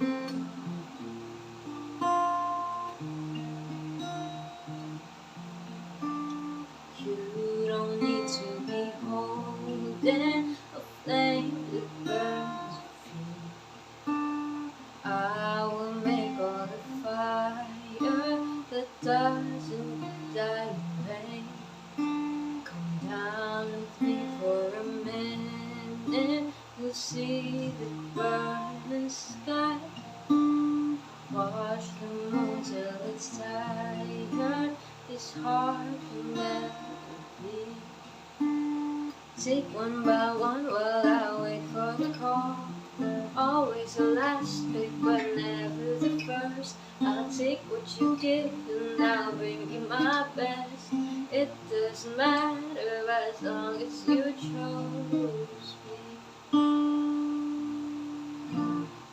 You don't need to be holding a flame that burns your feet. I will make all the fire that doesn't die in vain. Come down with me for a minute. You'll see the burning sky. Watch the moon till it's tired. This heart will never bleed. Take one by one while I wait for the call. Always the last pick, but never the first. I'll take what you give and I'll bring you my best. It doesn't matter as long as you chose me.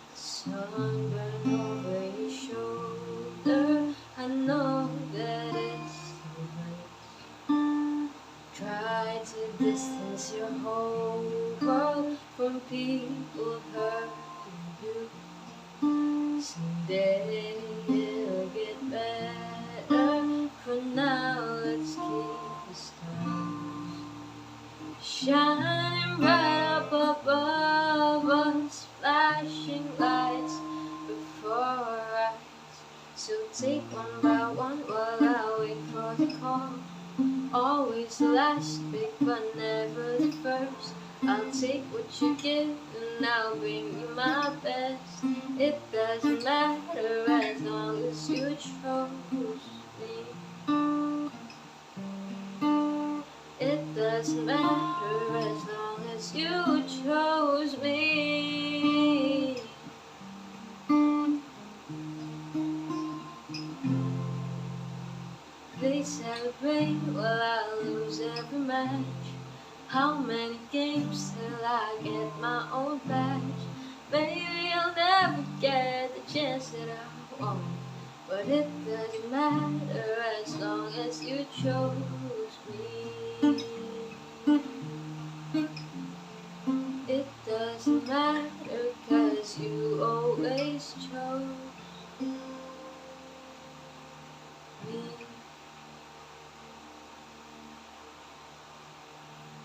The sunburn over your shoulder, I know that it's too late. Try to distance your whole world from people hurting you. Someday it'll get better. For now, let's keep the stars shining bright up above us, flashing lights before our eyes. So take one by one while I wait for the call. Always the last pick, but never the first. I'll take what you give and I'll bring you my best. It doesn't matter as long as you chose me. It doesn't matter as long as you chose me. Please celebrate while I lose every match. How many games till I get my own badge? Maybe I'll never get the chance that I want, but it doesn't matter as long as you chose me.